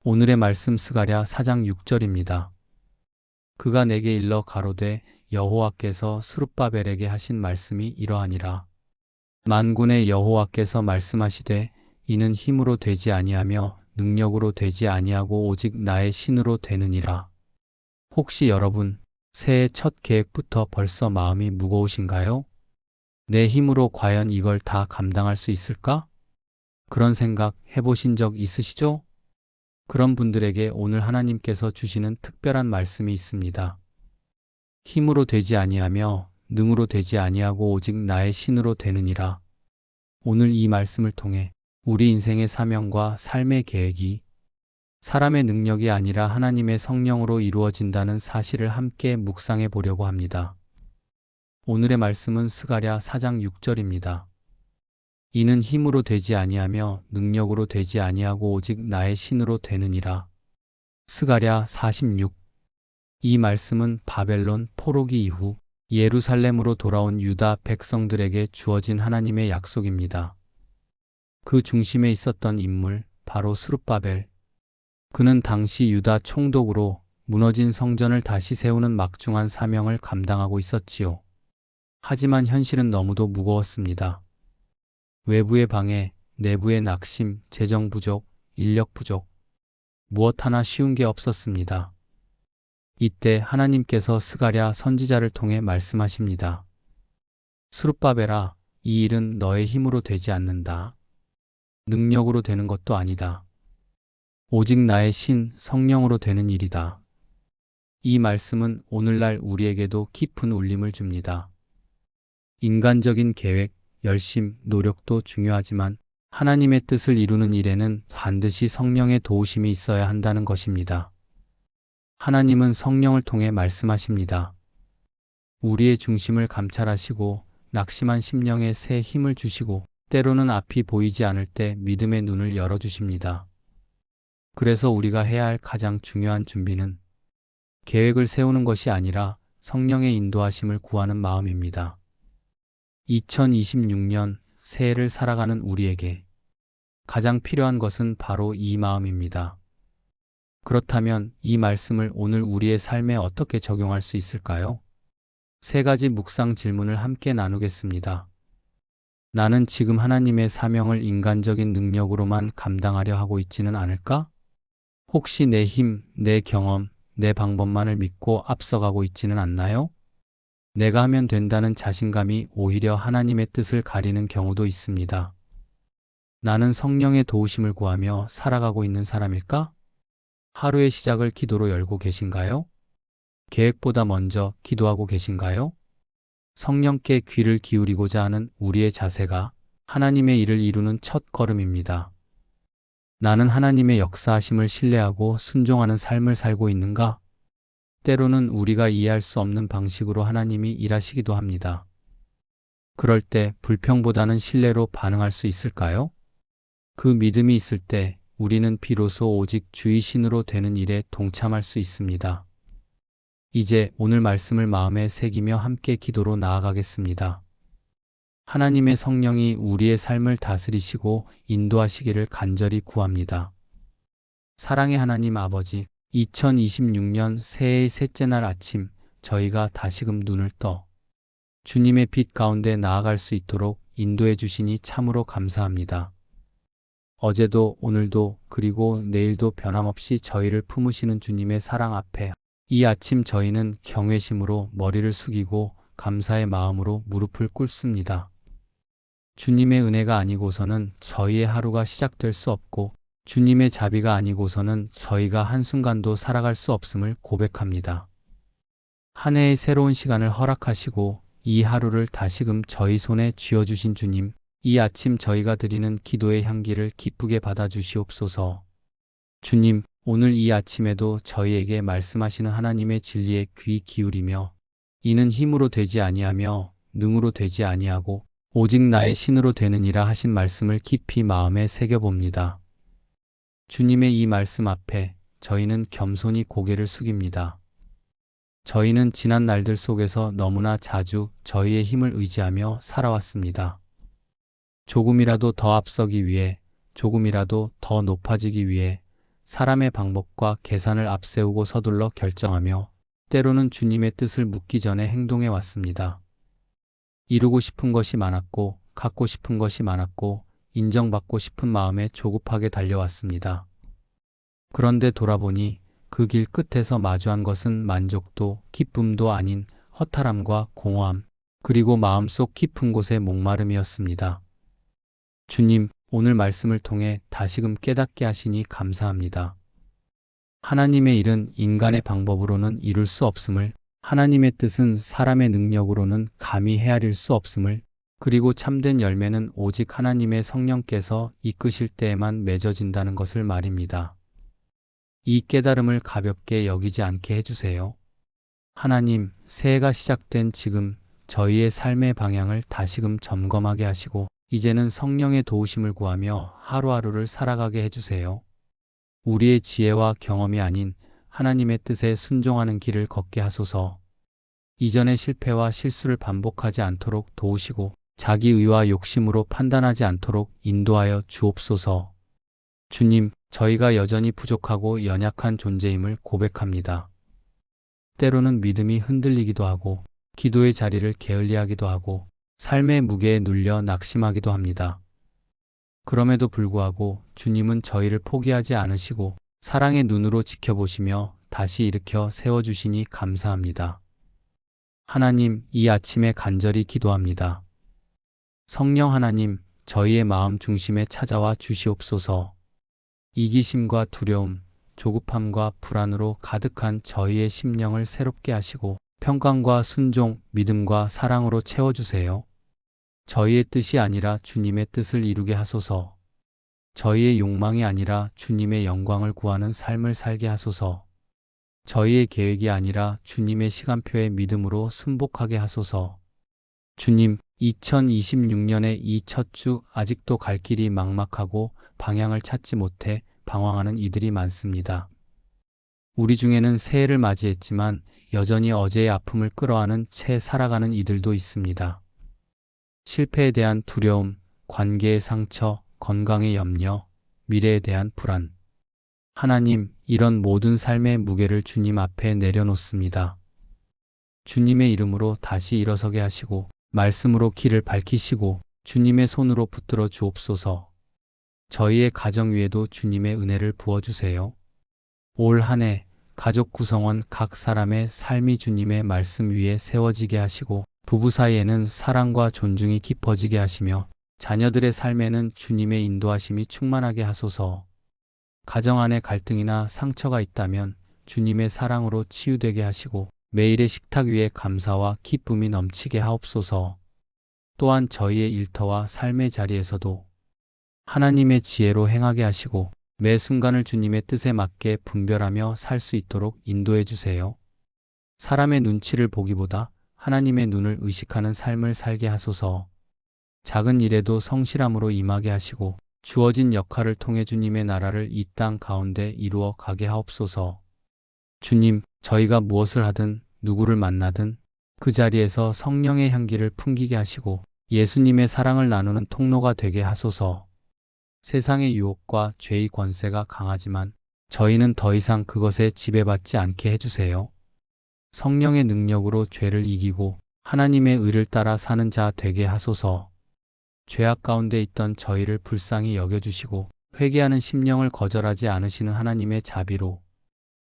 오늘의 말씀 스가랴 4장 6절입니다. 그가 내게 일러 가로되 여호와께서 스룹바벨에게 하신 말씀이 이러하니라. 만군의 여호와께서 말씀하시되 이는 힘으로 되지 아니하며 능력으로 되지 아니하고 오직 나의 신으로 되느니라. 혹시 여러분 새해 첫 계획부터 벌써 마음이 무거우신가요? 내 힘으로 과연 이걸 다 감당할 수 있을까? 그런 생각 해보신 적 있으시죠? 그런 분들에게 오늘 하나님께서 주시는 특별한 말씀이 있습니다. 힘으로 되지 아니하며 능으로 되지 아니하고 오직 나의 신으로 되느니라. 오늘 이 말씀을 통해 우리 인생의 사명과 삶의 계획이 사람의 능력이 아니라 하나님의 성령으로 이루어진다는 사실을 함께 묵상해 보려고 합니다. 오늘의 말씀은 스가랴 4장 6절입니다. 이는 힘으로 되지 아니하며 능력으로 되지 아니하고 오직 나의 신으로 되느니라. 스가랴 46. 이 말씀은 바벨론 포로기 이후 예루살렘으로 돌아온 유다 백성들에게 주어진 하나님의 약속입니다. 그 중심에 있었던 인물 바로 스룹바벨. 그는 당시 유다 총독으로 무너진 성전을 다시 세우는 막중한 사명을 감당하고 있었지요. 하지만 현실은 너무도 무거웠습니다. 외부의 방해, 내부의 낙심, 재정 부족, 인력 부족, 무엇 하나 쉬운 게 없었습니다. 이때 하나님께서 스가랴 선지자를 통해 말씀하십니다. 스룹바벨아, 이 일은 너의 힘으로 되지 않는다. 능력으로 되는 것도 아니다. 오직 나의 신, 성령으로 되는 일이다. 이 말씀은 오늘날 우리에게도 깊은 울림을 줍니다. 인간적인 계획, 열심, 노력도 중요하지만 하나님의 뜻을 이루는 일에는 반드시 성령의 도우심이 있어야 한다는 것입니다. 하나님은 성령을 통해 말씀하십니다. 우리의 중심을 감찰하시고 낙심한 심령에 새 힘을 주시고 때로는 앞이 보이지 않을 때 믿음의 눈을 열어주십니다. 그래서 우리가 해야 할 가장 중요한 준비는 계획을 세우는 것이 아니라 성령의 인도하심을 구하는 마음입니다. 2026년 새해를 살아가는 우리에게 가장 필요한 것은 바로 이 마음입니다. 그렇다면 이 말씀을 오늘 우리의 삶에 어떻게 적용할 수 있을까요? 세 가지 묵상 질문을 함께 나누겠습니다. 나는 지금 하나님의 사명을 인간적인 능력으로만 감당하려 하고 있지는 않을까? 혹시 내 힘, 내 경험, 내 방법만을 믿고 앞서가고 있지는 않나요? 내가 하면 된다는 자신감이 오히려 하나님의 뜻을 가리는 경우도 있습니다. 나는 성령의 도우심을 구하며 살아가고 있는 사람일까? 하루의 시작을 기도로 열고 계신가요? 계획보다 먼저 기도하고 계신가요? 성령께 귀를 기울이고자 하는 우리의 자세가 하나님의 일을 이루는 첫 걸음입니다. 나는 하나님의 역사하심을 신뢰하고 순종하는 삶을 살고 있는가? 때로는 우리가 이해할 수 없는 방식으로 하나님이 일하시기도 합니다. 그럴 때 불평보다는 신뢰로 반응할 수 있을까요? 그 믿음이 있을 때 우리는 비로소 오직 주의 신으로 되는 일에 동참할 수 있습니다. 이제 오늘 말씀을 마음에 새기며 함께 기도로 나아가겠습니다. 하나님의 성령이 우리의 삶을 다스리시고 인도하시기를 간절히 구합니다. 사랑의 하나님 아버지, 2026년 새해의 셋째 날 아침 저희가 다시금 눈을 떠 주님의 빛 가운데 나아갈 수 있도록 인도해 주시니 참으로 감사합니다. 어제도 오늘도 그리고 내일도 변함없이 저희를 품으시는 주님의 사랑 앞에 이 아침 저희는 경외심으로 머리를 숙이고 감사의 마음으로 무릎을 꿇습니다. 주님의 은혜가 아니고서는 저희의 하루가 시작될 수 없고 주님의 자비가 아니고서는 저희가 한순간도 살아갈 수 없음을 고백합니다. 한 해의 새로운 시간을 허락하시고 이 하루를 다시금 저희 손에 쥐어주신 주님, 이 아침 저희가 드리는 기도의 향기를 기쁘게 받아주시옵소서. 주님, 오늘 이 아침에도 저희에게 말씀하시는 하나님의 진리에 귀 기울이며 이는 힘으로 되지 아니하며 능으로 되지 아니하고 오직 나의 신으로 되느니라 하신 말씀을 깊이 마음에 새겨봅니다. 주님의 이 말씀 앞에 저희는 겸손히 고개를 숙입니다. 저희는 지난 날들 속에서 너무나 자주 저희의 힘을 의지하며 살아왔습니다. 조금이라도 더 앞서기 위해, 조금이라도 더 높아지기 위해, 사람의 방법과 계산을 앞세우고 서둘러 결정하며 때로는 주님의 뜻을 묻기 전에 행동해 왔습니다. 이루고 싶은 것이 많았고, 갖고 싶은 것이 많았고, 인정받고 싶은 마음에 조급하게 달려왔습니다. 그런데 돌아보니 그 길 끝에서 마주한 것은 만족도, 기쁨도 아닌 허탈함과 공허함, 그리고 마음속 깊은 곳의 목마름이었습니다. 주님, 오늘 말씀을 통해 다시금 깨닫게 하시니 감사합니다. 하나님의 일은 인간의 방법으로는 이룰 수 없음을, 하나님의 뜻은 사람의 능력으로는 감히 헤아릴 수 없음을, 그리고 참된 열매는 오직 하나님의 성령께서 이끄실 때에만 맺어진다는 것을 말입니다. 이 깨달음을 가볍게 여기지 않게 해주세요. 하나님, 새해가 시작된 지금 저희의 삶의 방향을 다시금 점검하게 하시고 이제는 성령의 도우심을 구하며 하루하루를 살아가게 해주세요. 우리의 지혜와 경험이 아닌 하나님의 뜻에 순종하는 길을 걷게 하소서. 이전의 실패와 실수를 반복하지 않도록 도우시고 자기의와 욕심으로 판단하지 않도록 인도하여 주옵소서. 주님, 저희가 여전히 부족하고 연약한 존재임을 고백합니다. 때로는 믿음이 흔들리기도 하고 기도의 자리를 게을리하기도 하고 삶의 무게에 눌려 낙심하기도 합니다. 그럼에도 불구하고 주님은 저희를 포기하지 않으시고 사랑의 눈으로 지켜보시며 다시 일으켜 세워주시니 감사합니다. 하나님, 이 아침에 간절히 기도합니다. 성령 하나님, 저희의 마음 중심에 찾아와 주시옵소서. 이기심과 두려움, 조급함과 불안으로 가득한 저희의 심령을 새롭게 하시고 평강과 순종, 믿음과 사랑으로 채워주세요. 저희의 뜻이 아니라 주님의 뜻을 이루게 하소서. 저희의 욕망이 아니라 주님의 영광을 구하는 삶을 살게 하소서. 저희의 계획이 아니라 주님의 시간표에 믿음으로 순복하게 하소서. 주님, 2026년의 이 첫 주 아직도 갈 길이 막막하고 방향을 찾지 못해 방황하는 이들이 많습니다. 우리 중에는 새해를 맞이했지만 여전히 어제의 아픔을 끌어안은 채 살아가는 이들도 있습니다. 실패에 대한 두려움, 관계의 상처, 건강의 염려, 미래에 대한 불안. 하나님, 이런 모든 삶의 무게를 주님 앞에 내려놓습니다. 주님의 이름으로 다시 일어서게 하시고 말씀으로 길을 밝히시고 주님의 손으로 붙들어 주옵소서. 저희의 가정 위에도 주님의 은혜를 부어주세요. 올 한 해 가족 구성원 각 사람의 삶이 주님의 말씀 위에 세워지게 하시고 부부 사이에는 사랑과 존중이 깊어지게 하시며 자녀들의 삶에는 주님의 인도하심이 충만하게 하소서. 가정 안에 갈등이나 상처가 있다면 주님의 사랑으로 치유되게 하시고 매일의 식탁 위에 감사와 기쁨이 넘치게 하옵소서. 또한 저희의 일터와 삶의 자리에서도 하나님의 지혜로 행하게 하시고 매 순간을 주님의 뜻에 맞게 분별하며 살 수 있도록 인도해 주세요. 사람의 눈치를 보기보다 하나님의 눈을 의식하는 삶을 살게 하소서. 작은 일에도 성실함으로 임하게 하시고 주어진 역할을 통해 주님의 나라를 이 땅 가운데 이루어 가게 하옵소서. 주님, 저희가 무엇을 하든 누구를 만나든 그 자리에서 성령의 향기를 풍기게 하시고 예수님의 사랑을 나누는 통로가 되게 하소서. 세상의 유혹과 죄의 권세가 강하지만 저희는 더 이상 그것에 지배받지 않게 해주세요. 성령의 능력으로 죄를 이기고 하나님의 의를 따라 사는 자 되게 하소서. 죄악 가운데 있던 저희를 불쌍히 여겨주시고 회개하는 심령을 거절하지 않으시는 하나님의 자비로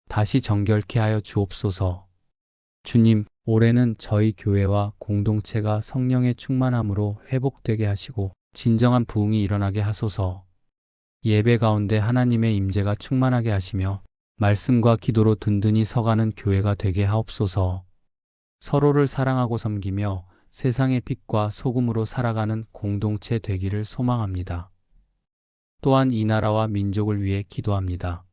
다시 정결케 하여 주옵소서. 주님, 올해는 저희 교회와 공동체가 성령의 충만함으로 회복되게 하시고 진정한 부흥이 일어나게 하소서. 예배 가운데 하나님의 임재가 충만하게 하시며 말씀과 기도로 든든히 서가는 교회가 되게 하옵소서. 서로를 사랑하고 섬기며 세상의 빛과 소금으로 살아가는 공동체 되기를 소망합니다. 또한 이 나라와 민족을 위해 기도합니다.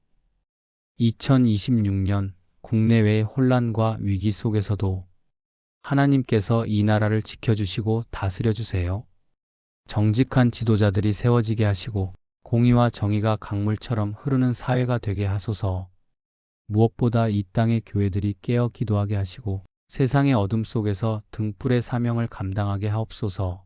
2026년 국내외의 혼란과 위기 속에서도 하나님께서 이 나라를 지켜주시고 다스려주세요. 정직한 지도자들이 세워지게 하시고 공의와 정의가 강물처럼 흐르는 사회가 되게 하소서. 무엇보다 이 땅의 교회들이 깨어 기도하게 하시고 세상의 어둠 속에서 등불의 사명을 감당하게 하옵소서.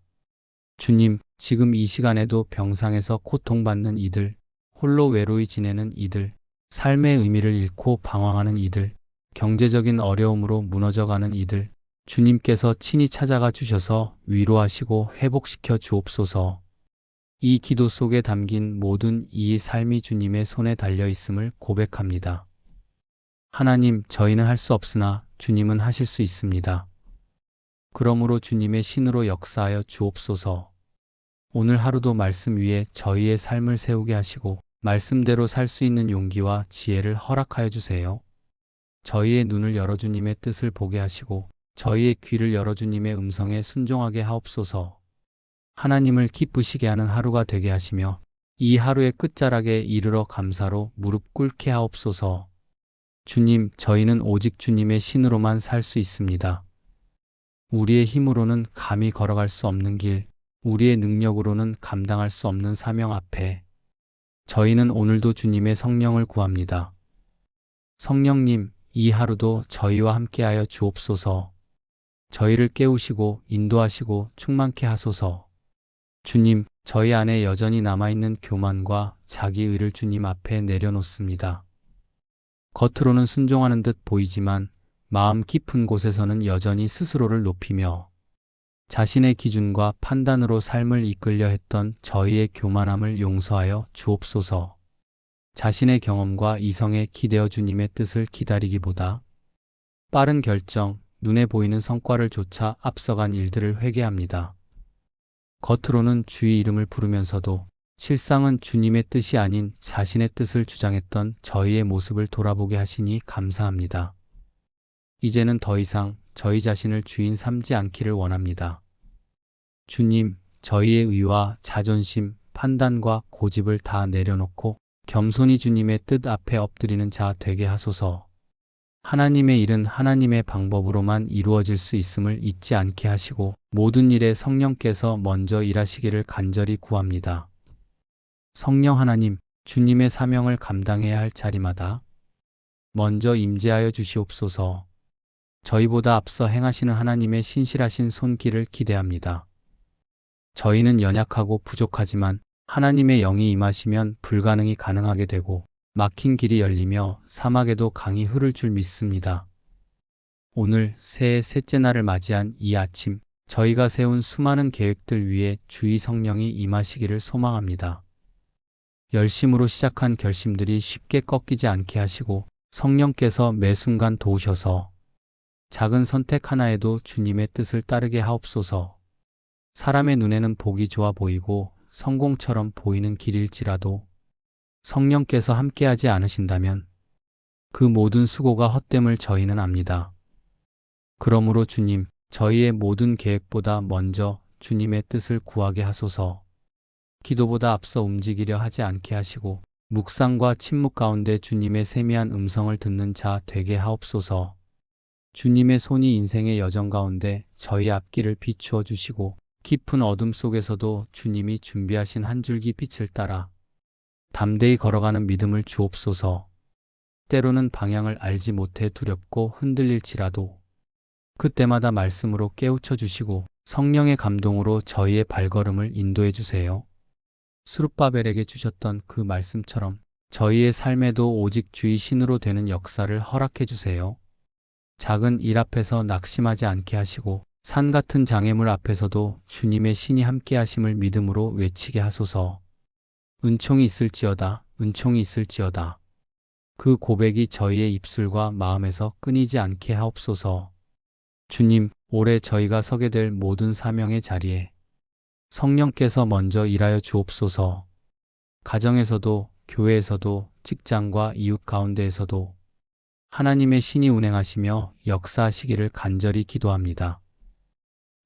주님, 지금 이 시간에도 병상에서 고통받는 이들, 홀로 외로이 지내는 이들, 삶의 의미를 잃고 방황하는 이들, 경제적인 어려움으로 무너져가는 이들, 주님께서 친히 찾아가 주셔서 위로하시고 회복시켜 주옵소서. 이 기도 속에 담긴 모든 이 삶이 주님의 손에 달려 있음을 고백합니다. 하나님, 저희는 할 수 없으나 주님은 하실 수 있습니다. 그러므로 주님의 신으로 역사하여 주옵소서. 오늘 하루도 말씀 위에 저희의 삶을 세우게 하시고 말씀대로 살 수 있는 용기와 지혜를 허락하여 주세요. 저희의 눈을 열어 주님의 뜻을 보게 하시고 저희의 귀를 열어 주님의 음성에 순종하게 하옵소서. 하나님을 기쁘시게 하는 하루가 되게 하시며 이 하루의 끝자락에 이르러 감사로 무릎 꿇게 하옵소서. 주님, 저희는 오직 주님의 신으로만 살 수 있습니다. 우리의 힘으로는 감히 걸어갈 수 없는 길, 우리의 능력으로는 감당할 수 없는 사명 앞에 저희는 오늘도 주님의 성령을 구합니다. 성령님, 이 하루도 저희와 함께하여 주옵소서. 저희를 깨우시고 인도하시고 충만케 하소서. 주님, 저희 안에 여전히 남아있는 교만과 자기의를 주님 앞에 내려놓습니다. 겉으로는 순종하는 듯 보이지만 마음 깊은 곳에서는 여전히 스스로를 높이며 자신의 기준과 판단으로 삶을 이끌려 했던 저희의 교만함을 용서하여 주옵소서. 자신의 경험과 이성에 기대어 주님의 뜻을 기다리기보다 빠른 결정, 눈에 보이는 성과를 쫓아 앞서간 일들을 회개합니다. 겉으로는 주의 이름을 부르면서도 실상은 주님의 뜻이 아닌 자신의 뜻을 주장했던 저희의 모습을 돌아보게 하시니 감사합니다. 이제는 더 이상 저희 자신을 주인 삼지 않기를 원합니다. 주님, 저희의 의와 자존심, 판단과 고집을 다 내려놓고 겸손히 주님의 뜻 앞에 엎드리는 자 되게 하소서. 하나님의 일은 하나님의 방법으로만 이루어질 수 있음을 잊지 않게 하시고 모든 일에 성령께서 먼저 일하시기를 간절히 구합니다. 성령 하나님, 주님의 사명을 감당해야 할 자리마다 먼저 임재하여 주시옵소서. 저희보다 앞서 행하시는 하나님의 신실하신 손길을 기대합니다. 저희는 연약하고 부족하지만 하나님의 영이 임하시면 불가능이 가능하게 되고 막힌 길이 열리며 사막에도 강이 흐를 줄 믿습니다. 오늘 새해 셋째 날을 맞이한 이 아침, 저희가 세운 수많은 계획들 위에 주의 성령이 임하시기를 소망합니다. 열심으로 시작한 결심들이 쉽게 꺾이지 않게 하시고 성령께서 매 순간 도우셔서 작은 선택 하나에도 주님의 뜻을 따르게 하옵소서. 사람의 눈에는 보기 좋아 보이고 성공처럼 보이는 길일지라도 성령께서 함께하지 않으신다면 그 모든 수고가 헛됨을 저희는 압니다. 그러므로 주님, 저희의 모든 계획보다 먼저 주님의 뜻을 구하게 하소서. 기도보다 앞서 움직이려 하지 않게 하시고 묵상과 침묵 가운데 주님의 세미한 음성을 듣는 자 되게 하옵소서. 주님의 손이 인생의 여정 가운데 저희 앞길을 비추어 주시고 깊은 어둠 속에서도 주님이 준비하신 한 줄기 빛을 따라 담대히 걸어가는 믿음을 주옵소서. 때로는 방향을 알지 못해 두렵고 흔들릴지라도 그때마다 말씀으로 깨우쳐 주시고 성령의 감동으로 저희의 발걸음을 인도해 주세요. 스룹바벨에게 주셨던 그 말씀처럼 저희의 삶에도 오직 주의 신으로 되는 역사를 허락해 주세요. 작은 일 앞에서 낙심하지 않게 하시고 산 같은 장애물 앞에서도 주님의 신이 함께 하심을 믿음으로 외치게 하소서. 은총이 있을지어다, 은총이 있을지어다. 그 고백이 저희의 입술과 마음에서 끊이지 않게 하옵소서. 주님, 올해 저희가 서게 될 모든 사명의 자리에 성령께서 먼저 일하여 주옵소서. 가정에서도, 교회에서도, 직장과 이웃 가운데에서도 하나님의 신이 운행하시며 역사하시기를 간절히 기도합니다.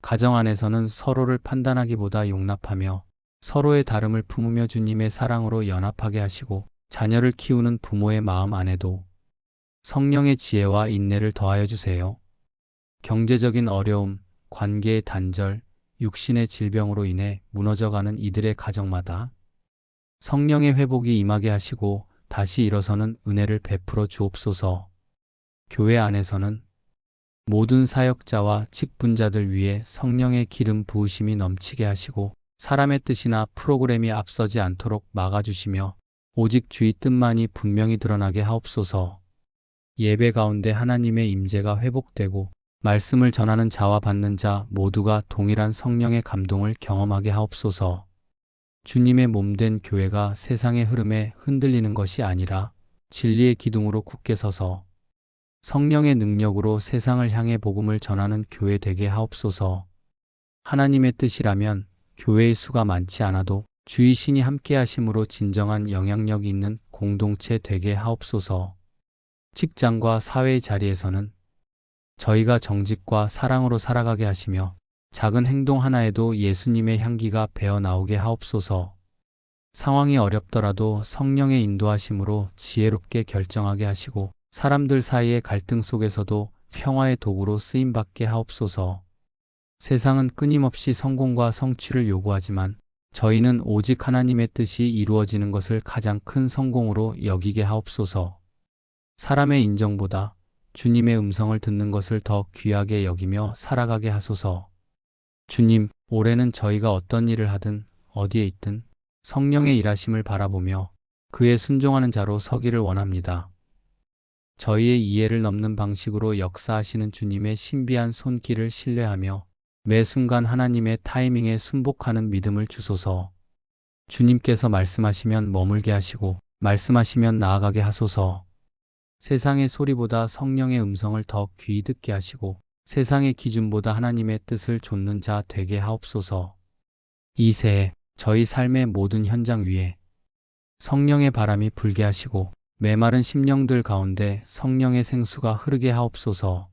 가정 안에서는 서로를 판단하기보다 용납하며 서로의 다름을 품으며 주님의 사랑으로 연합하게 하시고 자녀를 키우는 부모의 마음 안에도 성령의 지혜와 인내를 더하여 주세요. 경제적인 어려움, 관계의 단절, 육신의 질병으로 인해 무너져가는 이들의 가정마다 성령의 회복이 임하게 하시고 다시 일어서는 은혜를 베풀어 주옵소서. 교회 안에서는 모든 사역자와 직분자들 위해 성령의 기름 부으심이 넘치게 하시고 사람의 뜻이나 프로그램이 앞서지 않도록 막아주시며 오직 주의 뜻만이 분명히 드러나게 하옵소서. 예배 가운데 하나님의 임재가 회복되고 말씀을 전하는 자와 받는 자 모두가 동일한 성령의 감동을 경험하게 하옵소서. 주님의 몸된 교회가 세상의 흐름에 흔들리는 것이 아니라 진리의 기둥으로 굳게 서서 성령의 능력으로 세상을 향해 복음을 전하는 교회 되게 하옵소서. 하나님의 뜻이라면 교회의 수가 많지 않아도 주의 신이 함께 하심으로 진정한 영향력 있는 공동체 되게 하옵소서. 직장과 사회의 자리에서는 저희가 정직과 사랑으로 살아가게 하시며 작은 행동 하나에도 예수님의 향기가 배어 나오게 하옵소서. 상황이 어렵더라도 성령의 인도하심으로 지혜롭게 결정하게 하시고 사람들 사이의 갈등 속에서도 평화의 도구로 쓰임받게 하옵소서. 세상은 끊임없이 성공과 성취를 요구하지만 저희는 오직 하나님의 뜻이 이루어지는 것을 가장 큰 성공으로 여기게 하옵소서. 사람의 인정보다 주님의 음성을 듣는 것을 더 귀하게 여기며 살아가게 하소서. 주님, 올해는 저희가 어떤 일을 하든 어디에 있든 성령의 일하심을 바라보며 그에 순종하는 자로 서기를 원합니다. 저희의 이해를 넘는 방식으로 역사하시는 주님의 신비한 손길을 신뢰하며 매 순간 하나님의 타이밍에 순복하는 믿음을 주소서. 주님께서 말씀하시면 머물게 하시고 말씀하시면 나아가게 하소서. 세상의 소리보다 성령의 음성을 더 귀히 듣게 하시고 세상의 기준보다 하나님의 뜻을 좇는 자 되게 하옵소서. 이 새해 저희 삶의 모든 현장 위에 성령의 바람이 불게 하시고 메마른 심령들 가운데 성령의 생수가 흐르게 하옵소서.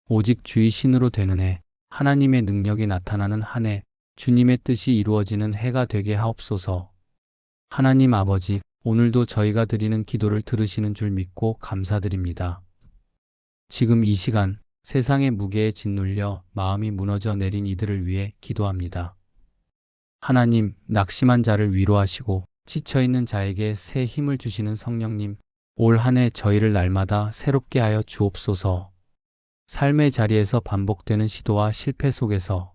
오직 주의 신으로 되는 해, 하나님의 능력이 나타나는 한 해, 주님의 뜻이 이루어지는 해가 되게 하옵소서. 하나님 아버지, 오늘도 저희가 드리는 기도를 들으시는 줄 믿고 감사드립니다. 지금 이 시간 세상의 무게에 짓눌려 마음이 무너져 내린 이들을 위해 기도합니다. 하나님, 낙심한 자를 위로하시고 지쳐있는 자에게 새 힘을 주시는 성령님, 올 한 해 저희를 날마다 새롭게 하여 주옵소서. 삶의 자리에서 반복되는 시도와 실패 속에서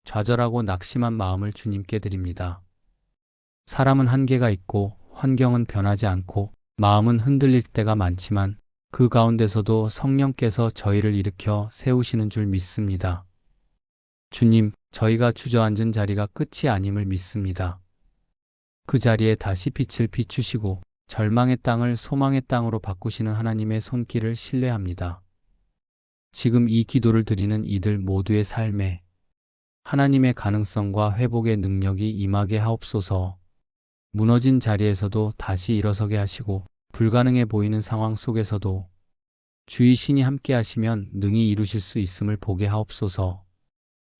좌절하고 낙심한 마음을 주님께 드립니다. 사람은 한계가 있고 환경은 변하지 않고 마음은 흔들릴 때가 많지만 그 가운데서도 성령께서 저희를 일으켜 세우시는 줄 믿습니다. 주님, 저희가 주저앉은 자리가 끝이 아님을 믿습니다. 그 자리에 다시 빛을 비추시고 절망의 땅을 소망의 땅으로 바꾸시는 하나님의 손길을 신뢰합니다. 지금 이 기도를 드리는 이들 모두의 삶에 하나님의 가능성과 회복의 능력이 임하게 하옵소서. 무너진 자리에서도 다시 일어서게 하시고 불가능해 보이는 상황 속에서도 주의 신이 함께 하시면 능히 이루실 수 있음을 보게 하옵소서.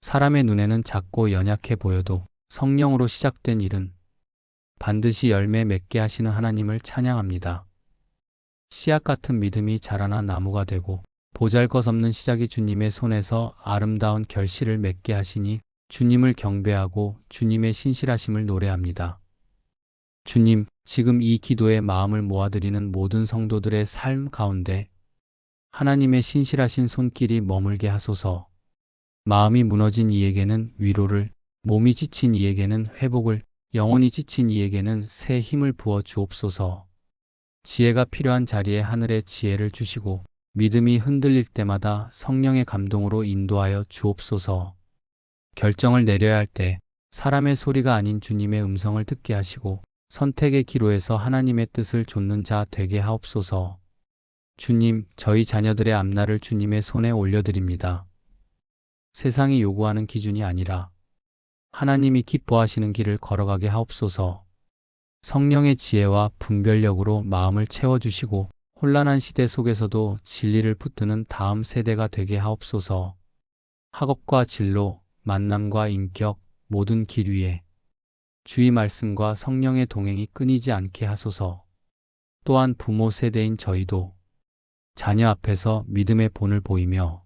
사람의 눈에는 작고 연약해 보여도 성령으로 시작된 일은 반드시 열매 맺게 하시는 하나님을 찬양합니다. 씨앗 같은 믿음이 자라나 나무가 되고 보잘것없는 시작이 주님의 손에서 아름다운 결실을 맺게 하시니 주님을 경배하고 주님의 신실하심을 노래합니다. 주님, 지금 이 기도에 마음을 모아드리는 모든 성도들의 삶 가운데 하나님의 신실하신 손길이 머물게 하소서. 마음이 무너진 이에게는 위로를, 몸이 지친 이에게는 회복을, 영혼이 지친 이에게는 새 힘을 부어 주옵소서. 지혜가 필요한 자리에 하늘의 지혜를 주시고 믿음이 흔들릴 때마다 성령의 감동으로 인도하여 주옵소서. 결정을 내려야 할 때 사람의 소리가 아닌 주님의 음성을 듣게 하시고 선택의 기로에서 하나님의 뜻을 좇는 자 되게 하옵소서. 주님, 저희 자녀들의 앞날을 주님의 손에 올려드립니다. 세상이 요구하는 기준이 아니라 하나님이 기뻐하시는 길을 걸어가게 하옵소서. 성령의 지혜와 분별력으로 마음을 채워주시고 혼란한 시대 속에서도 진리를 붙드는 다음 세대가 되게 하옵소서. 학업과 진로, 만남과 인격, 모든 길 위에 주의 말씀과 성령의 동행이 끊이지 않게 하소서. 또한 부모 세대인 저희도 자녀 앞에서 믿음의 본을 보이며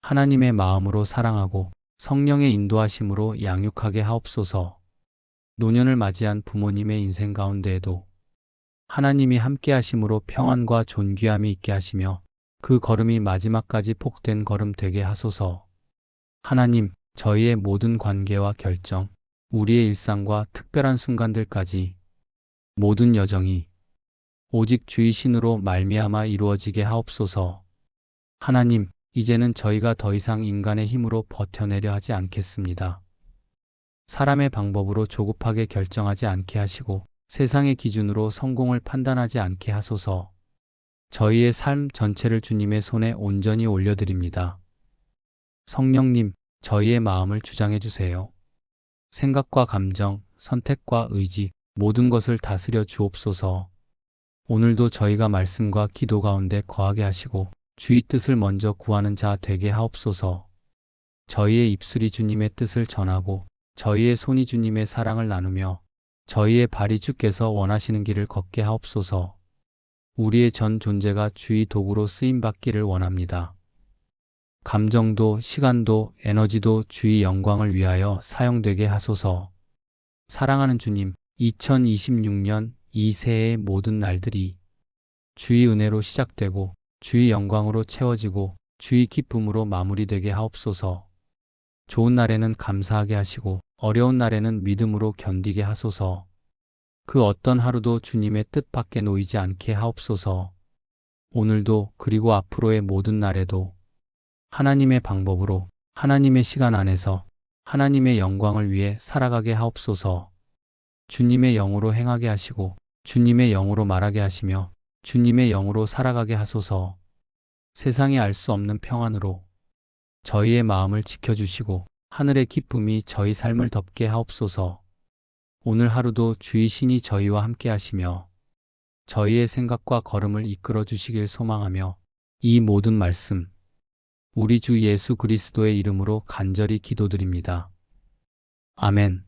하나님의 마음으로 사랑하고 성령의 인도하심으로 양육하게 하옵소서. 노년을 맞이한 부모님의 인생 가운데에도 하나님이 함께 하심으로 평안과 존귀함이 있게 하시며 그 걸음이 마지막까지 복된 걸음 되게 하소서. 하나님, 저희의 모든 관계와 결정, 우리의 일상과 특별한 순간들까지 모든 여정이 오직 주의 신으로 말미암아 이루어지게 하옵소서. 하나님, 이제는 저희가 더 이상 인간의 힘으로 버텨내려 하지 않겠습니다. 사람의 방법으로 조급하게 결정하지 않게 하시고 세상의 기준으로 성공을 판단하지 않게 하소서. 저희의 삶 전체를 주님의 손에 온전히 올려드립니다. 성령님, 저희의 마음을 주장해 주세요. 생각과 감정, 선택과 의지, 모든 것을 다스려 주옵소서. 오늘도 저희가 말씀과 기도 가운데 거하게 하시고 주의 뜻을 먼저 구하는 자 되게 하옵소서. 저희의 입술이 주님의 뜻을 전하고 저희의 손이 주님의 사랑을 나누며 저희의 발이 주께서 원하시는 길을 걷게 하옵소서. 우리의 전 존재가 주의 도구로 쓰임받기를 원합니다. 감정도 시간도 에너지도 주의 영광을 위하여 사용되게 하소서. 사랑하는 주님, 2026년 이 새해의 모든 날들이 주의 은혜로 시작되고 주의 영광으로 채워지고 주의 기쁨으로 마무리되게 하옵소서. 좋은 날에는 감사하게 하시고 어려운 날에는 믿음으로 견디게 하소서. 그 어떤 하루도 주님의 뜻 밖에 놓이지 않게 하옵소서. 오늘도 그리고 앞으로의 모든 날에도 하나님의 방법으로 하나님의 시간 안에서 하나님의 영광을 위해 살아가게 하옵소서. 주님의 영으로 행하게 하시고 주님의 영으로 말하게 하시며 주님의 영으로 살아가게 하소서. 세상이 알 수 없는 평안으로 저희의 마음을 지켜주시고 하늘의 기쁨이 저희 삶을 덮게 하옵소서. 오늘 하루도 주의 신이 저희와 함께 하시며 저희의 생각과 걸음을 이끌어 주시길 소망하며 이 모든 말씀 우리 주 예수 그리스도의 이름으로 간절히 기도드립니다. 아멘.